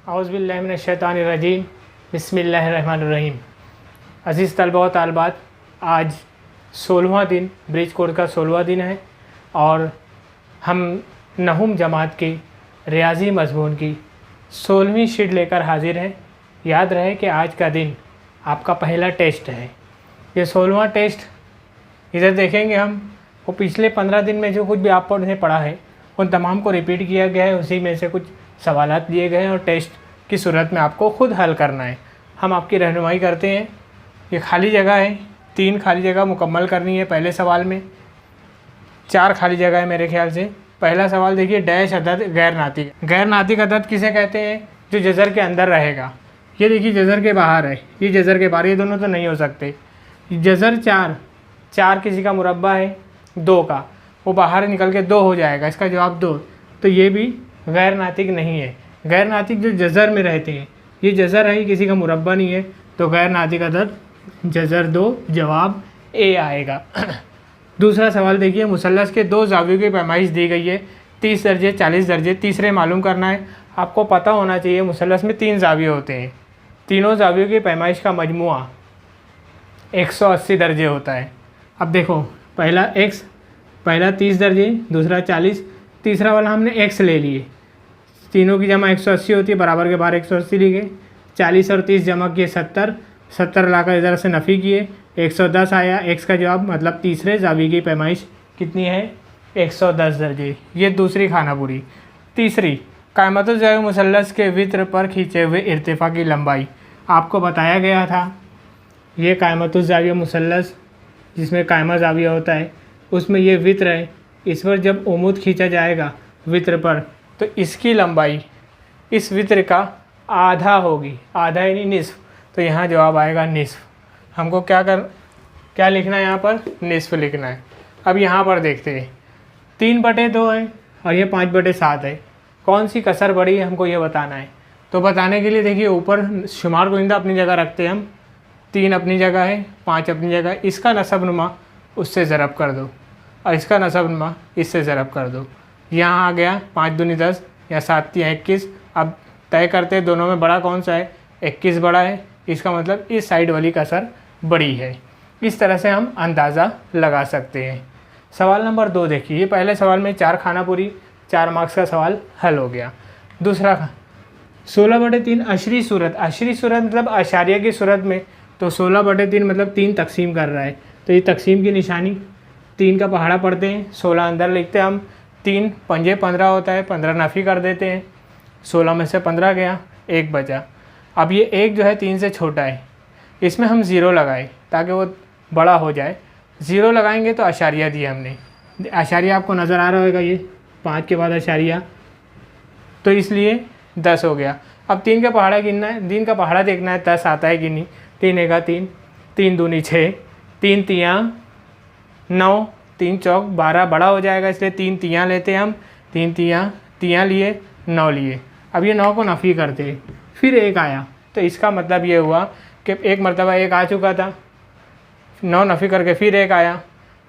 औज़ुबिल्लाहि मिनश्शैतानिर्रजीम बिस्मिल्लाहिर्रहमानिर्रहीम। अज़ीज़ तलबा व तालिबात, आज 16वां दिन ब्रिज कोर्स का 16वां दिन है और हम नहुम जमात की रियाज़ी मज़मून की 16वीं शीट लेकर हाज़िर हैं। याद रहे कि आज का दिन आपका पहला टेस्ट है। ये 16वां टेस्ट इधर देखेंगे हम, वो पिछले 15 दिन में जो कुछ भी आपने पढ़ा है उन तमाम को रिपीट किया गया है। उसी में से कुछ सवालात दिए गए हैं और टेस्ट की सूरत में आपको ख़ुद हल करना है। हम आपकी रहनुमाई करते हैं। ये खाली जगह है, 3 खाली जगह मुकम्मल करनी है। पहले सवाल में 4 खाली जगह है मेरे ख्याल से। पहला सवाल देखिए, डैश अदद गैर नातिक। गैर नातिक अदद किसे कहते हैं? जो जज़र के अंदर रहेगा। ये देखिए जज़र के बाहर है, ये जज़र के बाहर, ये दोनों तो नहीं हो सकते। जज़र 4 किसी का मुरब्बा है 2 का, वो बाहर निकल के 2 हो जाएगा, इसका जवाब 2। तो ये भी गैर नातिक नहीं है। गैर नातिक जो जज़र में रहते हैं, ये जज़र है, किसी का मुरब्बा नहीं है, तो गैर नातिक अदद जज़र 2, जवाब ए आएगा। दूसरा सवाल देखिए, मुसल्लस के 2 ज़ावियों की पैमाइश दी गई है, 30 दर्जे 40 दर्जे। तीसरे मालूम करना है। आपको पता होना चाहिए मुसल्लस में 3 ज़ाविये होते हैं, तीनों ज़ावियों की पैमाइश का मजमुआ 180 दर्जे होता है। अब देखो, पहला 30 दर्जे, दूसरा 40, तीसरा वाला हमने x ले लिए। तीनों की जमा 180 होती है, बराबर के बाहर 180 लिखे। 40 और 30 जमा किए 70 लाकर इधर से नफ़ी किए, 110 आया। x का जवाब मतलब तीसरे ज़ाविये की पैमाइश कितनी है? 110 दर्जे। ये दूसरी खानापुरी। तीसरी, कायमतुल ज़ाविया मुसल्लस के वित्र पर खींचे हुए इर्तिफ़ा की लंबाई। आपको बताया गया था ये कायमतुल ज़ाविया मुसल्लस जिसमें कायमा ज़ाविया होता है, उसमें ये वित्र है। इस पर जब उमूद खींचा जाएगा वित्र पर, तो इसकी लंबाई इस वित्र का आधा होगी, आधा यानी निस्फ। तो यहाँ जवाब आएगा निस्फ। हमको क्या लिखना है यहाँ पर? निस्फ लिखना है। अब यहाँ पर देखते हैं, 3/2 है और ये 5/7 है। कौन सी कसर बड़ी है हमको ये बताना है। तो बताने के लिए देखिए, ऊपर शुमार गोइंदा अपनी जगह रखते हैं हम, 3 अपनी जगह है, 5 अपनी जगह। इसका नसबनुमा उससे ज़रब कर दो और इसका नसबनुमा इससे ज़रब कर दो। यहाँ आ गया 5 दूनी 10 या 7 तियां 21। अब तय करते हैं दोनों में बड़ा कौन सा है? 21 बड़ा है, इसका मतलब इस साइड वाली कसर बड़ी है। इस तरह से हम अंदाज़ा लगा सकते हैं। सवाल नंबर 2 देखिए, ये पहले सवाल में 4 खानापुरी, 4 मार्क्स का सवाल हल हो गया। दूसरा 16/3 अशरी सूरत। अशरी सूरत मतलब अशारिया की सूरत में, तो 16/3 मतलब 3 तकसीम कर रहा है। तो ये तकसीम की निशानी 3 का पहाड़ा पढ़ते हैं, 16 अंदर लिखते हैं हम। 3 पंजे 15 होता है, 15 नफ़ी कर देते हैं। 16 में से 15 गया, 1 बचा। अब ये 1 जो है 3 से छोटा है, इसमें हम 0 लगाए ताकि वो बड़ा हो जाए। 0 लगाएंगे तो अशारिया दिया हमने। अशारिया आपको नज़र आ रहा होगा, ये 5 के बाद अशारिया, तो इसलिए 10 हो गया। अब 3 का पहाड़ा गिनना है, 3 का पहाड़ा देखना है 10 आता है कि नहीं। 3 एका 3, 3 दूनी 6, 3 तियां 9, 3 चौक 12, बड़ा हो जाएगा इसलिए 3 तियां लेते हैं हम। 3 तियां लिए, 9 लिए। अब ये 9 को नफ़ी करते हैं, फिर 1 आया, तो इसका मतलब ये हुआ कि एक मरतबा 1 आ चुका था, 9 नफ़ी करके फिर 1 आया,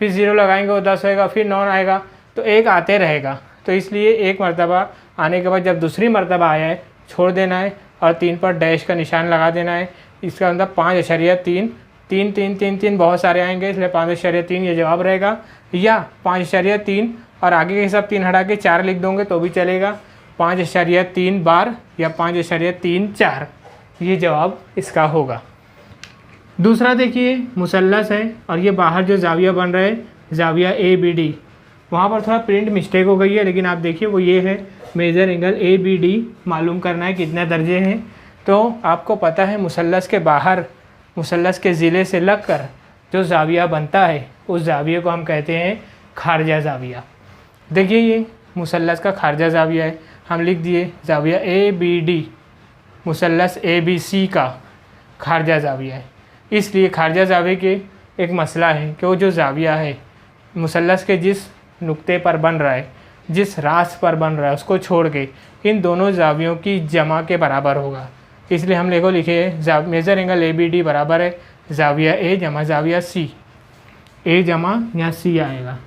फिर 0 लगाएंगे वो 10 होएगा, फिर 9 आएगा, तो 1 आते रहेगा। तो इसलिए एक मरतबा आने के बाद जब दूसरी मरतबा आया है, छोड़ देना है और 3 पर डैश का निशान लगा देना है। इसका मतलब 5.3, 3 3 3 3 बहुत सारे आएंगे, इसलिए 5.3 ये जवाब रहेगा। या 5.3 और आगे के सब 3 हटा के 4 लिख दोगे तो भी चलेगा। 5.3 बार या 5.34 ये जवाब इसका होगा। दूसरा देखिए, मुसल्लस है और ये बाहर जो ज़ाविया बन रहा है ज़ाविया ABD, वहाँ पर थोड़ा प्रिंट मिस्टेक हो गई है, लेकिन आप देखिए वो ये है मेजर एंगल ABD मालूम करना है कितने दर्जे हैं। तो आपको पता है मुसल्लस के बाहर, मुसल्लस के ज़िले से लगकर जो ज़ाविया बनता है उस ज़ाविये को हम कहते हैं खारजा ज़ाविया। देखिए ये मुसल्लस का खारजा ज़ाविया है, हम लिख दिए ज़ाविया ABD, मुसल्लस ABC का खारजा ज़ाविया है। इसलिए खारजा ज़ाविये के एक मसला है कि वो जो ज़ाविया है मुसल्लस के जिस नुक्ते पर बन रहा है, जिस रास पर बन रहा है, उसको छोड़ के इन दोनों ज़ावियों की जमा के बराबर होगा। इसलिए हम लिखे मेजर एंगल ABD बराबर है ज़ाविया A जमा ज़ाविया C। A जमा यहाँ C आएगा।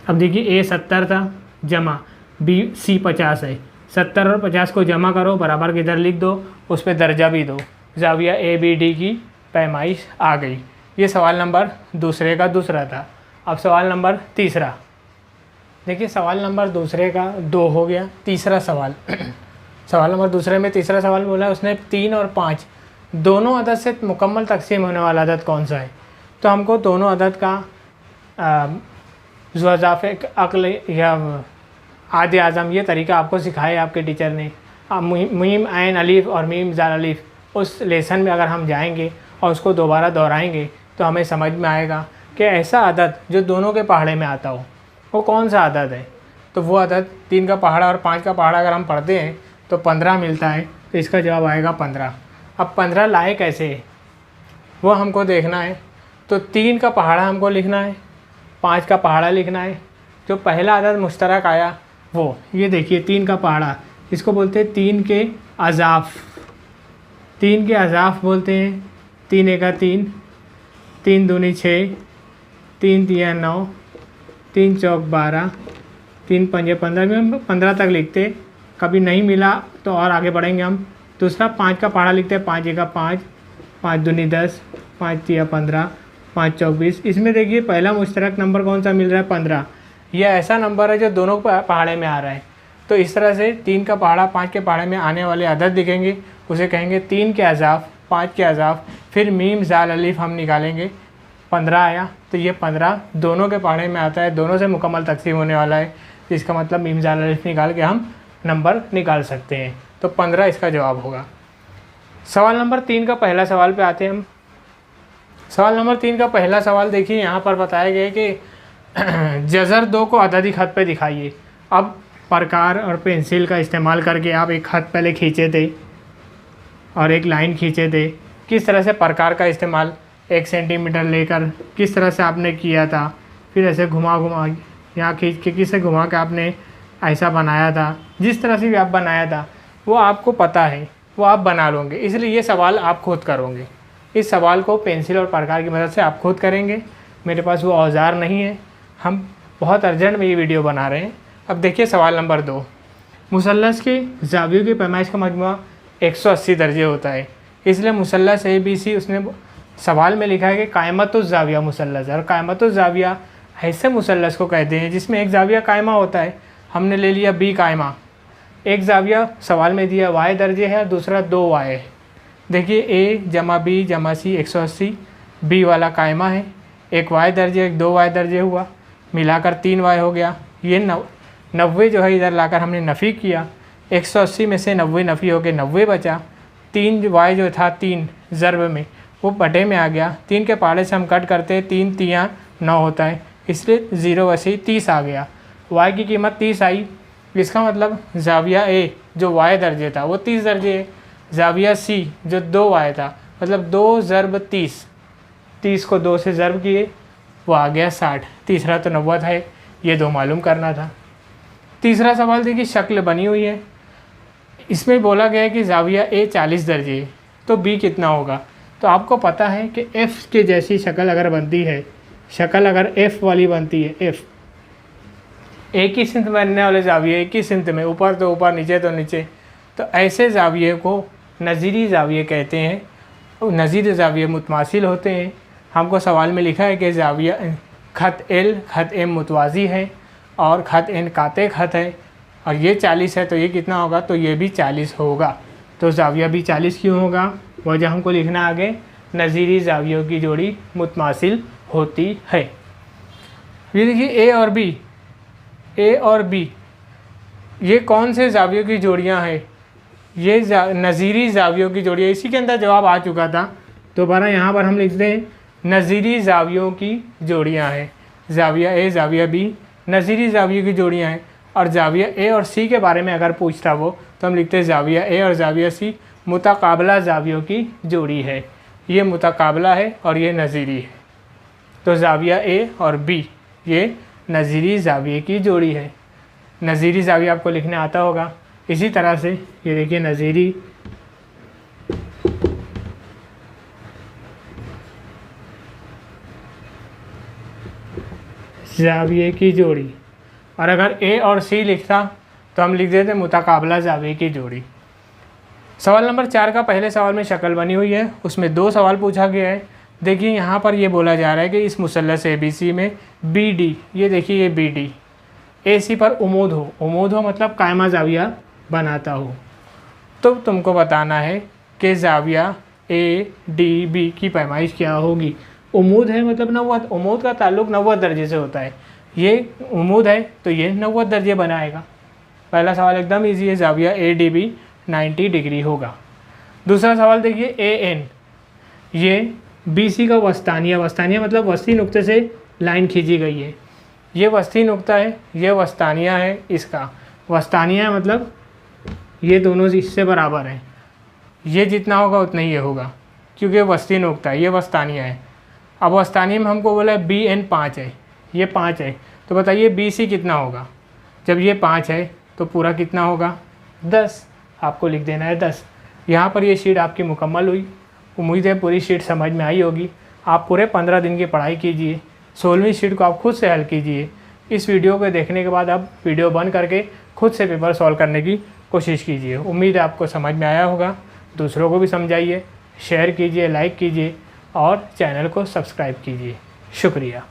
अब देखिए A 70 था जमा B C 50 है, 70 और 50 को जमा करो, बराबर किधर लिख दो, उस पर दर्जा भी दो। ज़ाविया ABD की पैमाइश आ गई। ये सवाल नंबर दूसरे का दूसरा था। अब सवाल नंबर तीसरा देखिए, सवाल नंबर दूसरे का 2 हो गया। तीसरा सवाल सवाल नंबर दूसरे में तीसरा सवाल बोला उसने 3 और 5 दोनों अदद से मुकम्मल तकसीम होने वाला अदद कौन सा है। तो हमको दोनों अदद का ज़ुअज़ाफ़े अक़ल या आदे आज़म ये तरीका आपको सिखाया आपके टीचर ने। मीम ऐन अलीफ़ और मीम ज़ाल अलीफ़ उस लेसन में अगर हम जाएंगे और उसको दोबारा दोहराएंगे तो हमें समझ में आएगा कि ऐसा अदद जो दोनों के पहाड़े में आता हो वो कौन सा अदद है। तो वो अदद 3 का पहाड़ा और 5 का पहाड़ा अगर हम पढ़ते हैं तो 15 मिलता है। तो इसका जवाब आएगा 15। अब 15 लाए कैसे वो हमको देखना है। तो 3 का पहाड़ा हमको लिखना है, 5 का पहाड़ा लिखना है। जो पहला अदद मुश्तरक आया वो ये देखिए 3 का पहाड़ा, इसको बोलते हैं 3 के अज़ाफ़। 3 के अज़ाफ़ बोलते हैं। 3 एका 3, 3 दूनी 6, 3 तिया 9, 3 चौक 12, 3 पंजे 15 में हम 15 तक लिखते। कभी नहीं मिला तो और आगे बढ़ेंगे हम। दूसरा 5 का पहाड़ा लिखते हैं। 5 एका 5, 5 दूनी 10, 5 तिया 15, 5 चौक 20। इसमें देखिए पहला मुश्तरक नंबर कौन सा मिल रहा है, 15। यह ऐसा नंबर है जो दोनों पहाड़े में आ रहा है। तो इस तरह से 3 का पहाड़ा 5 के पहाड़े में आने वाले अदद दिखेंगे, उसे कहेंगे 3 के अज़ाफ़, 5 के अज़ाफ़। फिर मीम ज़ाल अलीफ़ हम निकालेंगे, 15 आया। तो ये 15 दोनों के पहाड़े में आता है, दोनों से मुकम्मल तकसीम होने वाला है। तो इसका मतलब मीम ज़ाल अलीफ़ निकाल के हम नंबर निकाल सकते हैं। तो 15 इसका जवाब होगा। सवाल नंबर 3 का पहला सवाल पे आते हैं हम। सवाल नंबर 3 का पहला सवाल देखिए, यहाँ पर बताया गया है कि जज़र 2 को अददी ख़त पे दिखाइए। अब प्रकार और पेंसिल का इस्तेमाल करके आप एक ख़त पहले खींचे थे और एक लाइन खींचे थे। किस तरह से प्रकार का इस्तेमाल 1 सेंटीमीटर लेकर किस तरह से आपने किया था, फिर ऐसे घुमा घुमा यहाँ खींच के किसे घुमा के आपने ऐसा बनाया था। जिस तरह से भी आप बनाया था वो आपको पता है, वो आप बना लोगे। इसलिए ये सवाल आप खुद करोगे। इस सवाल को पेंसिल और प्रकार की मदद से आप खुद करेंगे। मेरे पास वो औजार नहीं है, हम बहुत अर्जेंट में ये वीडियो बना रहे हैं। अब देखिए सवाल नंबर 2, मुसल्लस के ज़ावियों की पैमाइश का मजमुआ 180 दर्जे होता है। इसलिए मुसल्लस ABC उसने सवाल में लिखा है कि कायमतुज़्ज़ाविया मुसल्लस है। और कायमतुज़्ज़ाविया ऐसे मुसल्लस को कहते हैं जिसमें एक ज़ाविया कायमा होता है। हमने ले लिया B कायमा। एक ज़ाविया सवाल में दिया Y दर्जे है और दूसरा 2Y है। देखिए A जमा B जमा C 180, B वाला कायमा है। एक Y दर्जे एक 2Y दर्जे हुआ, मिलाकर 3Y हो गया। ये 90 जो है इधर लाकर हमने नफ़ी किया। 180 में से 90 नफ़ी हो के 90 बचा। 3Y जो था 3 ज़र्ब में वो बटे में आ गया। 3 के पहाड़े से हम कट करते हैं, 3 तियाँ 9 होता है, इसलिए 0 वैसे 30 आ गया। Y की कीमत 30 आई। इसका मतलब ज़ाविया A जो Y दर्जे था वो 30 दर्जे है। ज़ाविया C जो 2Y था, मतलब 2 ज़र्ब 30, 30 को 2 से ज़र्ब किए वो आ गया 60। तीसरा तो 90 था, ये 2 मालूम करना था। तीसरा सवाल देखिए, शक्ल बनी हुई है। इसमें बोला गया है कि ज़ाविया A 40 दर्जे है, तो B कितना होगा। तो आपको पता है कि F के जैसी शक्ल अगर बनती है, शक्ल अगर F वाली बनती है, F एक ही सिमत बनने वाले ज़ाविये एक ही सिमत में, ऊपर तो ऊपर नीचे तो नीचे, तो ऐसे ज़ाविये को नज़ीरी ज़ाविये कहते हैं। नज़ीर ज़ाविये मुतमासिल होते हैं। हमको सवाल में लिखा है कि ज़ाविया ख़त L ख़त M मुतवाज़ी है और ख़त N काते ख़त है, और ये 40 है तो ये कितना होगा, तो ये भी 40 होगा। तो ज़ाविया भी 40 क्यों होगा, वजह हमको लिखना आगे, नज़ीरी ज़ावियों की जोड़ी मुतमासिल होती है। ये देखिए A और B ये कौन से ज़ावियों की जोड़ियां हैं, ये नज़ीरी ज़ावियों की जोड़ियाँ। इसी के अंदर जवाब आ चुका था, दोबारा यहाँ पर हम लिखते हैं नज़ीरी ज़ावियों की जोड़ियां हैं। ज़ाविया A ज़ाविया B नज़ीरी ज़ावियों की जोड़ियां हैं। और ज़ाविया A और C के बारे में अगर पूछता वो तो हम लिखते हैं ज़ाविया A और ज़ाविया C मुतकाबला ज़ावियों की जोड़ी है। ये मुतकाबला है और ये नज़ीरी है। तो ज़ाविया A और B ये नज़ीरी ज़ाविये की जोड़ी है। नज़ीरी ज़ाविया आपको लिखने आता होगा। इसी तरह से ये देखिए नज़ीरी ज़ाविये की जोड़ी। और अगर A और C लिखता तो हम लिख देते हैं मुतकाबला ज़ाविये की जोड़ी। सवाल नंबर 4 का पहले सवाल में शक्ल बनी हुई है, उसमें 2 सवाल पूछा गया है। देखिए यहाँ पर ये बोला जा रहा है कि इस मुसल्लस ABC में BD, ये देखिए ये BD AC पर उमूद हो मतलब कायमा ज़ाविया बनाता हो। तो तुमको बताना है कि ज़ाविया ADB की पैमाइश क्या होगी। उमूद है मतलब 90, उमूद का ताल्लुक़ 90 दर्जे से होता है। ये उमूद है तो ये 90 दर्जे बनाएगा। पहला सवाल एकदम ईजी है, ज़ाविया ADB 90 डिग्री होगा। दूसरा सवाल देखिए AN, ये BC का वस्तानिया मतलब वस्ती नुक्ते से लाइन खींची गई है। ये वस्ती नुक्ता है, ये वस्तानिया है, इसका वस्तानिया है मतलब ये दोनों इससे बराबर हैं। ये जितना होगा उतना ही ये होगा क्योंकि वस्ती नुक्ता है, ये वस्तानिया है। अब वस्तानिया में हमको बोला है BN 5 है, ये 5 है, तो बताइए BC कितना होगा। जब ये 5 है तो पूरा कितना होगा 10, आपको लिख देना है 10। यहाँ पर ये शीट आपकी मुकम्मल हुई। उम्मीद है पूरी शीट समझ में आई होगी। आप पूरे 15 दिन की पढ़ाई कीजिए, 16वीं शीट को आप खुद से हल कीजिए। इस वीडियो को देखने के बाद आप वीडियो बंद करके खुद से पेपर सॉल्व करने की कोशिश कीजिए। उम्मीद है आपको समझ में आया होगा। दूसरों को भी समझाइए, शेयर कीजिए, लाइक कीजिए और चैनल को सब्सक्राइब कीजिए। शुक्रिया।